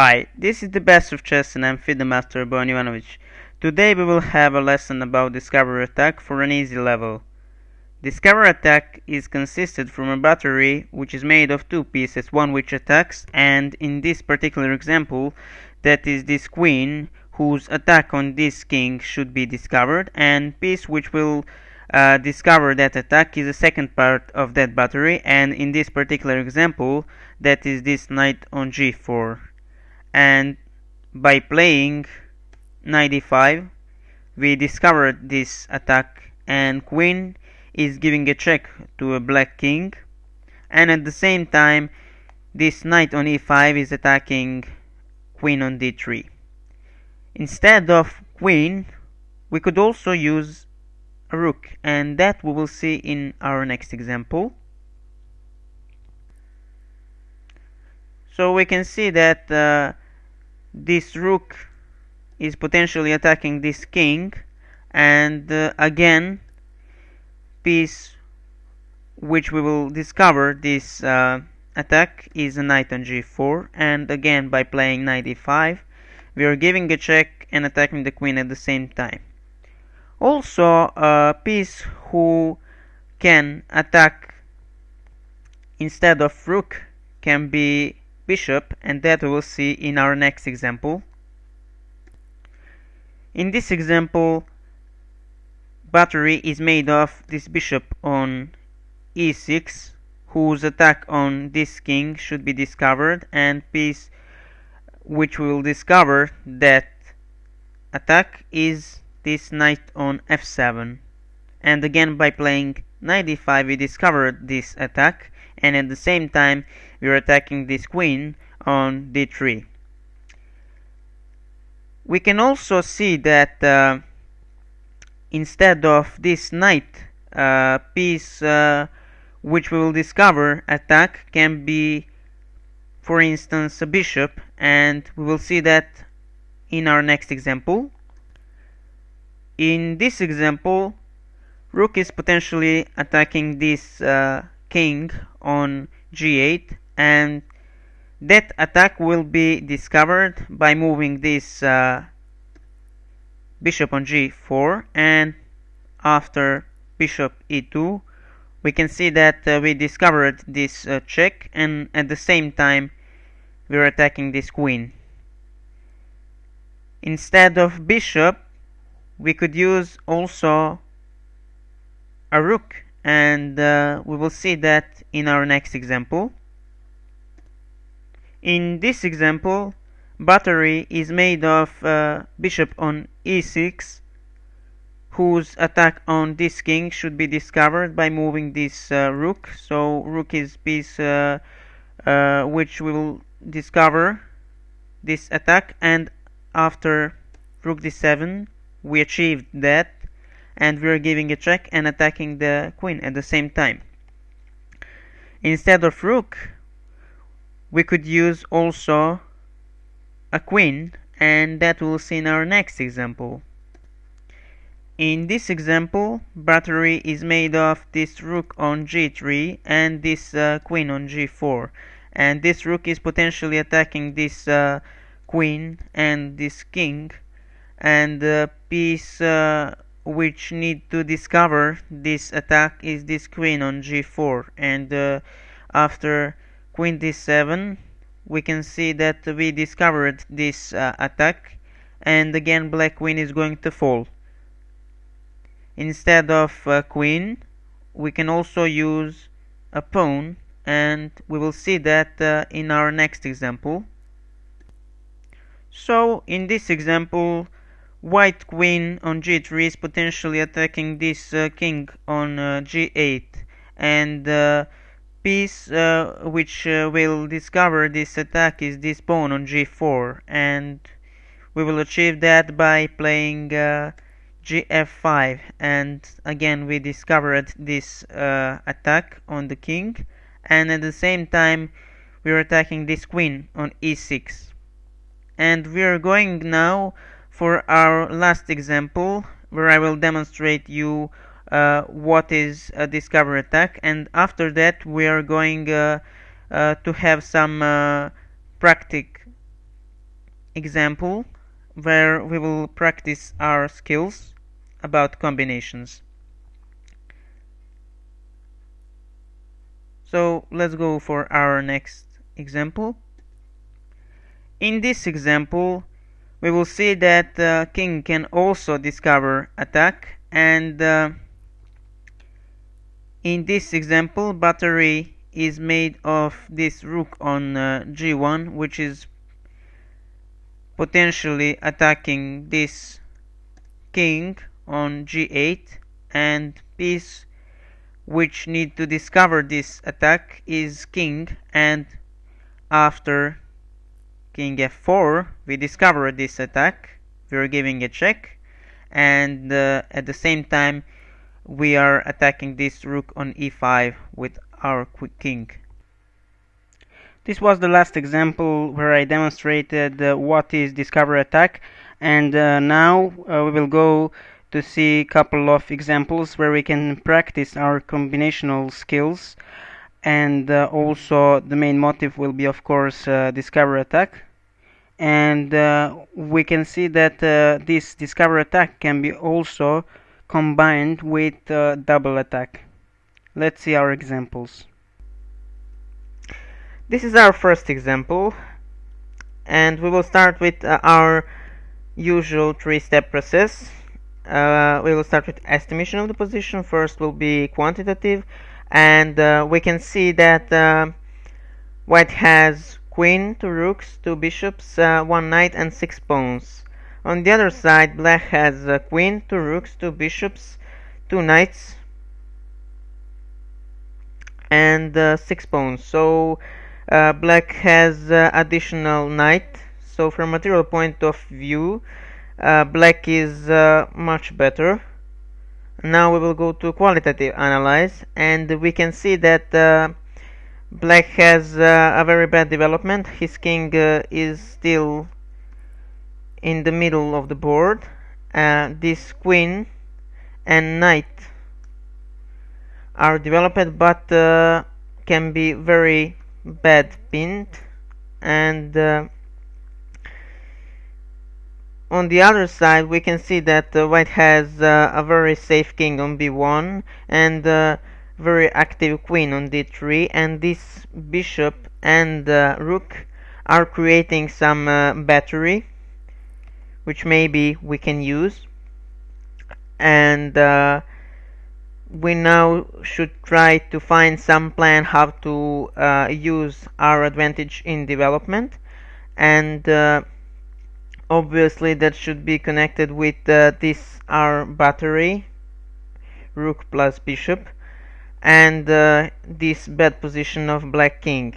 Hi, this is the best of chess and I'm FIDE Master Bojan Ivanovic. Today we will have a lesson about Discover Attack for an easy level. Discover Attack is consisted from a battery which is made of two pieces, one which attacks, and in this particular example that is this queen whose attack on this king should be discovered, and piece which will discover that attack is the second part of that battery, and in this particular example that is this knight on g4. And by playing knight e5 we discovered this attack, and queen is giving a check to a black king, and at the same time this knight on e5 is attacking queen on d3. Instead of queen we could also use a rook, and that we will see in our next example. So we can see that this rook is potentially attacking this king, and again piece which we will discover this attack is a knight on g4, and again by playing knight e5 we are giving a check and attacking the queen at the same time. Also a piece who can attack instead of rook can be bishop, and that we will see in our next example. In this example, battery is made of this bishop on e6 whose attack on this king should be discovered, and piece which we will discover that attack is this knight on f7, and again by playing knight e5 we discovered this attack, and at the same time we are attacking this queen on d3. We can also see that instead of this knight piece which we will discover attack can be, for instance, a bishop, and we will see that in our next example. In this example, rook is potentially attacking this king on g8, and that attack will be discovered by moving this bishop on g4, and after bishop e2 we can see that we discovered this check, and at the same time we are attacking this queen. Instead of bishop we could use also a rook, and we will see that in our next example. In this example, battery is made of bishop on e6 whose attack on this king should be discovered by moving this rook. So rook is piece which we will discover this attack, and after rook d7 we achieved that, and we are giving a check and attacking the queen at the same time. Instead of rook we could use also a queen, and that we'll see in our next example. In this example, battery is made of this rook on g3 and this queen on g4, and this rook is potentially attacking this queen and this king, and the piece which need to discover this attack is this queen on g4, and after queen d7 we can see that we discovered this attack, and again black queen is going to fall. Instead of queen we can also use a pawn, and we will see that in our next example. So in this example, white queen on g3 is potentially attacking this king on g8, and piece which will discover this attack is this pawn on g4, and we will achieve that by playing gf5, and again we discovered this attack on the king, and at the same time we are attacking this queen on e6. And we are going now for our last example, where I will demonstrate you what is a discover attack, and after that we are going to have some example where we will practice our skills about combinations. So let's go for our next example. In this example, we will see that king can also discover attack, and in this example battery is made of this rook on g1, which is potentially attacking this king on g8, and piece which need to discover this attack is king, and after king f4 we discover this attack, we are giving a check, and at the same time we are attacking this rook on e5 with our king. This was the last example where I demonstrated what is discover attack, and now we will go to see a couple of examples where we can practice our combinational skills, and also the main motive will be of course discover attack, and we can see that this discover attack can be also combined with double attack. Let's see our examples. This is our first example, and we will start with our usual three-step process. We will start with estimation of the position. First will be quantitative, and we can see that white has queen, two rooks, two bishops, one knight, and six pawns. On the other side, black has queen, two rooks, two bishops, two knights, and six pawns. So black has additional knight. So from material point of view, black is much better. Now we will go to qualitative analyze, and we can see that black has a very bad development. His king is still in the middle of the board. This queen and knight are developed, but can be very bad pinned, and on the other side we can see that white has a very safe king on b1 and very active queen on d3, and this bishop and rook are creating some battery which maybe we can use, and we now should try to find some plan how to use our advantage in development, and obviously that should be connected with this our battery, rook plus bishop, and this bad position of black king.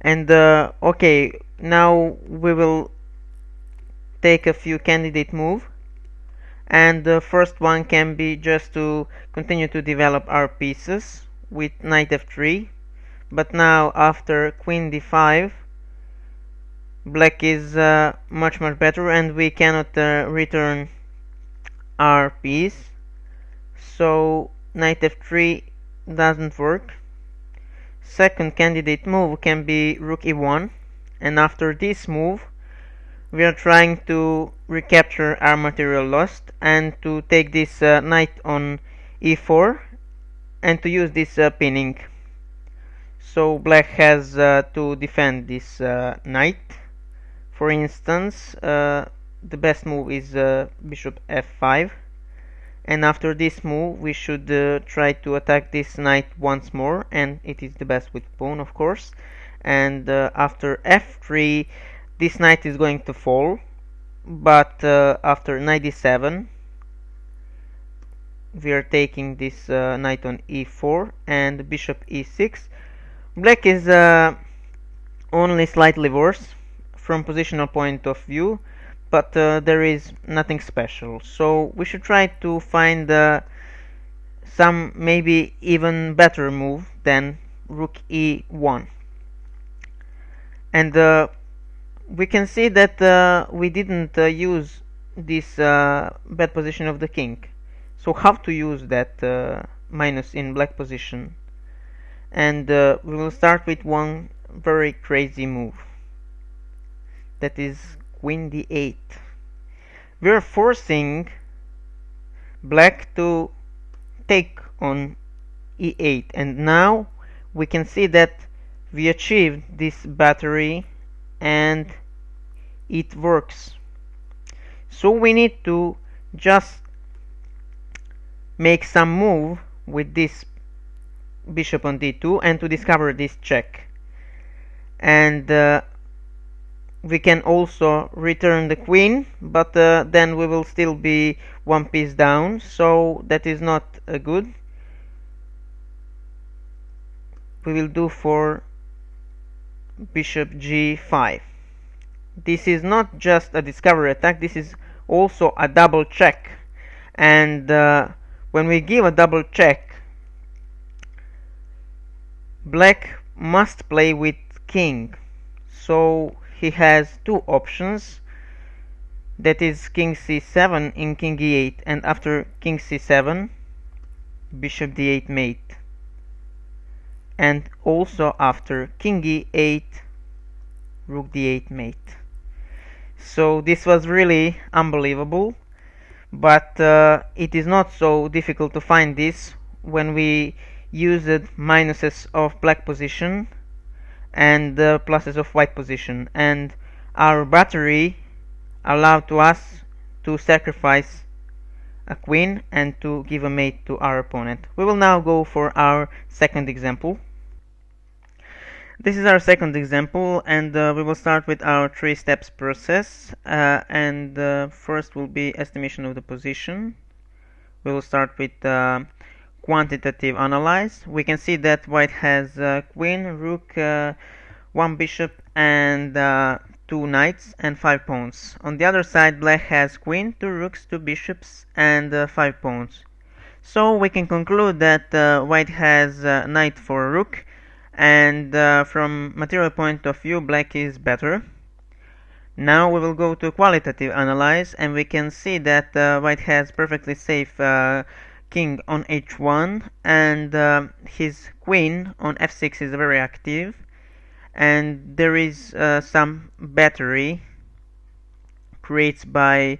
And okay, now we will take a few candidate move, and the first one can be just to continue to develop our pieces with knight f3, but now after queen d5 black is much better, and we cannot return our piece, so knight f3 doesn't work. Second candidate move can be rook e1, and after this move we are trying to recapture our material lost and to take this knight on e4 and to use this pinning. So black has to defend this knight. For instance, the best move is bishop f5, and after this move we should try to attack this knight once more, and it is the best with pawn of course, and after f3 this knight is going to fall, but after knight d7 we are taking this knight on e4 and bishop e6. Black is only slightly worse from positional point of view, but there is nothing special, so we should try to find some maybe even better move than rook e1. And we can see that we didn't use this bad position of the king. So how to use that minus in black position? And we will start with one very crazy move. that is queen d8. We're forcing black to take on e8, and now we can see that we achieved this battery and it works. So we need to just make some move with this bishop on d2 and to discover this check. And we can also return the queen, but then we will still be one piece down, so that is not good. We will do for bishop g5. This is not just a discovery attack, this is also a double check. And when we give a double check, black must play with king. So he has two options, that is king c7 in king e8, and after king c7 bishop d8 mate, and also after king e8 rook d8 mate. So this was really unbelievable, but it is not so difficult to find this when we used minuses of black position and pluses of white position, and our battery allowed to us to sacrifice a queen and to give a mate to our opponent. We will now go for our second example. This is our second example, and we will start with our 3 steps process, and first will be estimation of the position. We will start with quantitative analyze. We can see that white has queen, rook, 1 bishop, and 2 knights and 5 pawns. On the other side, black has queen, 2 rooks, 2 bishops, and 5 pawns. So we can conclude that white has knight for rook, and from material point of view, black is better. Now we will go to qualitative analyze, and we can see that white has perfectly safe king on h1, and his queen on f6 is very active, and there is some battery created by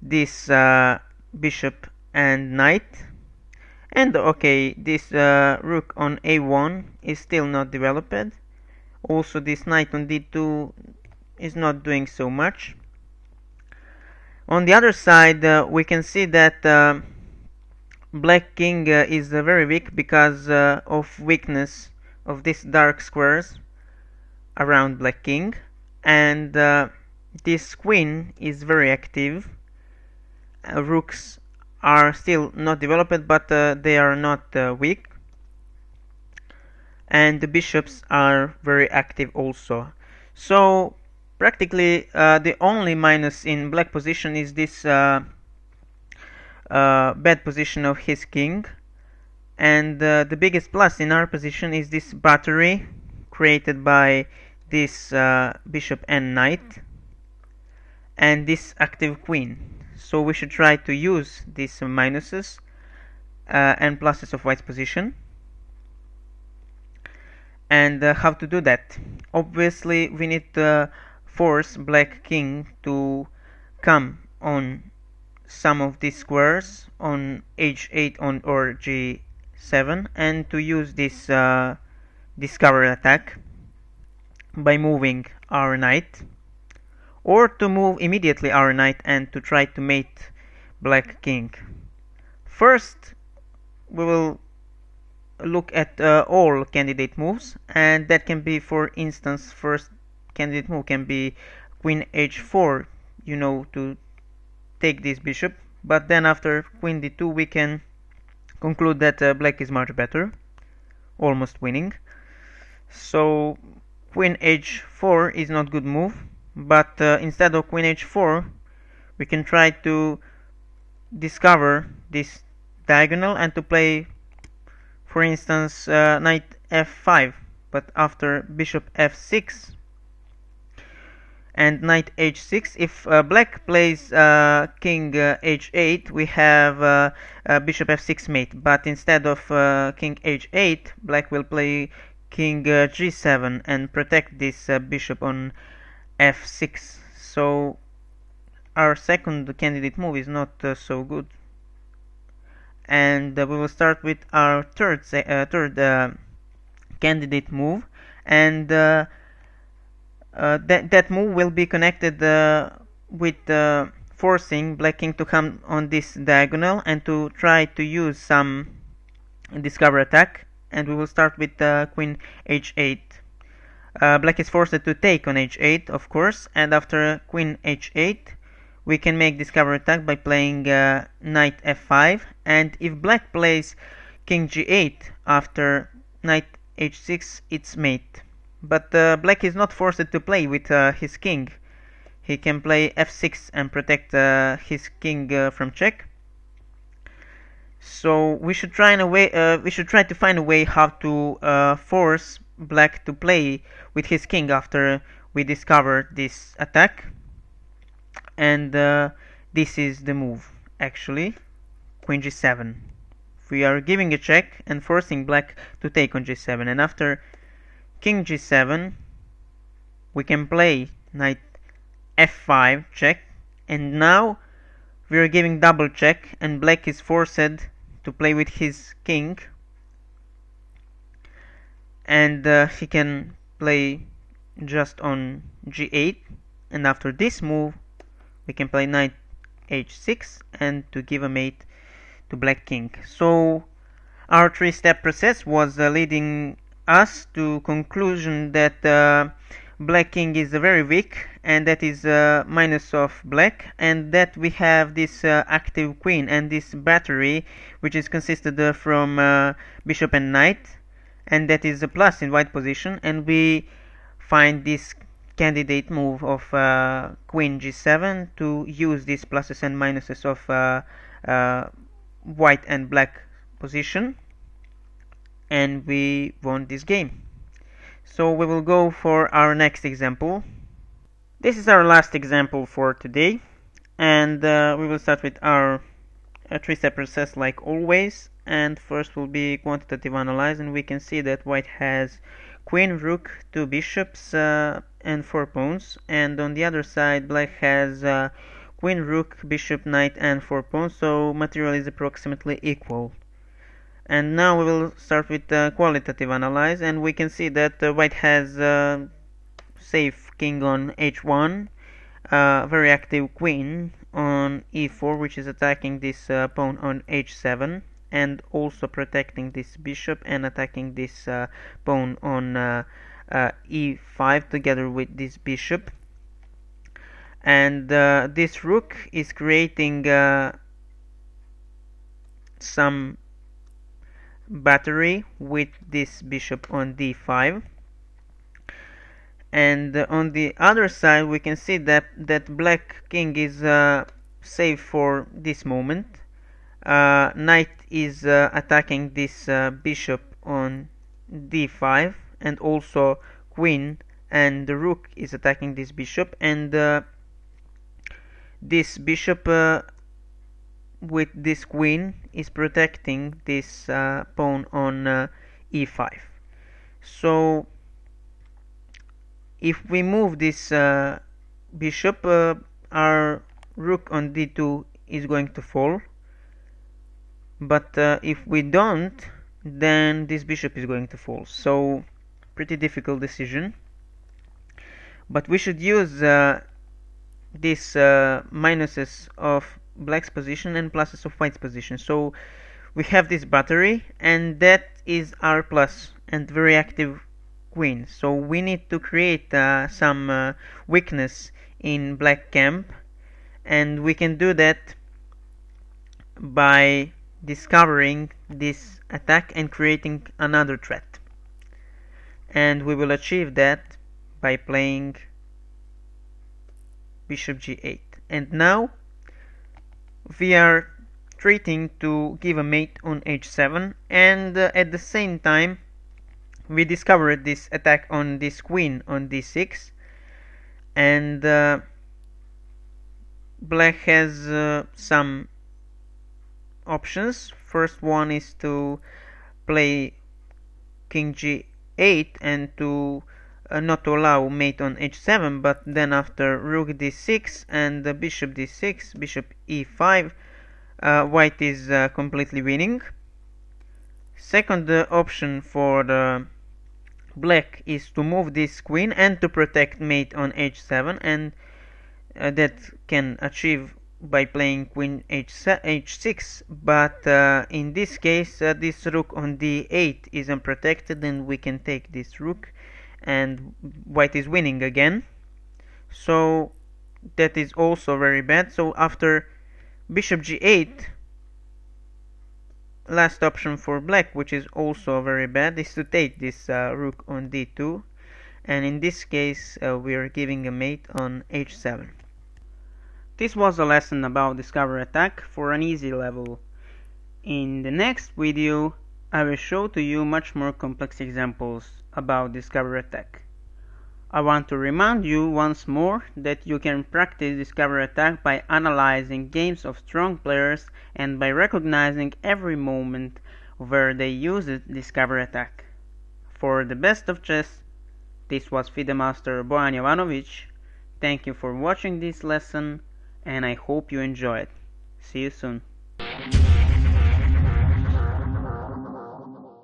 this bishop and knight. And okay, this rook on a1 is still not developed. Also this knight on d2 is not doing so much. On the other side, we can see that black king is very weak because of weakness of these dark squares around black king, and this queen is very active. Rooks are still not developed, but they are not weak, and the bishops are very active also. So practically the only minus in black position is this bad position of his king, and the biggest plus in our position is this battery created by this bishop and knight and this active queen. So we should try to use these minuses and pluses of white's position. And how to do that? Obviously we need to force black king to come on some of these squares on h8 on or g7, and to use this discovery attack by moving our knight, or to move immediately our knight and to try to mate black king. First we will look at all candidate moves, and that can be, for instance, first candidate move can be queen h4, you know, to take this bishop, but then after queen d2 we can conclude that black is much better, almost winning. So queen h4 is not good move, but instead of queen h4 we can try to discover this diagonal and to play, for instance, knight f5, but after bishop f6 and knight h6. If black plays king h8, we have bishop f6 mate, but instead of king h8, black will play king g7 and protect this bishop on f6. So our second candidate move is not so good. And we will start with our third candidate move, and that move will be connected with forcing black king to come on this diagonal and to try to use some discover attack. And we will start with queen h8. Black is forced to take on h8, of course, and after queen h8 we can make discover attack by playing knight f5, and if black plays king g8 after knight h6, it's mate. But black is not forced to play with his king. He can play f6 and protect his king from check. So we should try to find a way how to force black to play with his king after we discover this attack. And this is the move, actually, queen g7. We are giving a check and forcing black to take on g7, and after king g7 we can play knight f5 check, and now we are giving double check and black is forced to play with his king, and he can play just on g8, and after this move we can play knight h6 and to give a mate to black king. So our three-step process was leading us to conclusion that black king is very weak, and that is minus of black, and that we have this active queen and this battery which is consisted from bishop and knight, and that is a plus in white position, and we find this candidate move of queen g7 to use these pluses and minuses of white and black position, and we won this game. So we will go for our next example. This is our last example for today, and we will start with our three-step process like always. And first will be quantitative analyze, and we can see that white has queen, rook, two bishops, and four pawns, and on the other side black has queen, rook, bishop, knight, and four pawns, so material is approximately equal. And now we will start with qualitative analyze, and we can see that white has safe king on h1, very active queen on e4, which is attacking this pawn on h7, and also protecting this bishop and attacking this pawn on e5 together with this bishop. And this rook is creating some battery with this bishop on d5. And on the other side we can see that black king is safe for this moment. Knight is attacking this bishop on d5, and also queen and the rook is attacking this bishop, and this bishop with this queen is protecting this pawn on e5. So if we move this bishop, our rook on d2 is going to fall, but if we don't, then this bishop is going to fall. So pretty difficult decision, but we should use these minuses of black's position and pluses of white's position. So we have this battery, and that is our plus and very active queen. So we need to create some weakness in black camp, and we can do that by discovering this attack and creating another threat. And we will achieve that by playing bishop g8. And now we are treating to give a mate on h7, and at the same time we discovered this attack on this queen on d6, and black has some options. First one is to play king g8 and to not to allow mate on h7, but then after rook d6 and bishop d6, bishop e5, white is completely winning. Second option for the black is to move this queen and to protect mate on h7, and that can achieve by playing queen h6, but in this case this rook on d8 is unprotected and we can take this rook and white is winning again, so that is also very bad. So after bishop g8, last option for black, which is also very bad, is to take this rook on d2, and in this case we are giving a mate on h7. This was a lesson about discovery attack for an easy level. In the next video I will show to you much more complex examples about discovery attack. I want to remind you once more that you can practice discovery attack by analyzing games of strong players and by recognizing every moment where they used discovery attack. For the best of chess, this was FIDE Master Bojan Jovanovic. Thank you for watching this lesson and I hope you enjoy it. See you soon.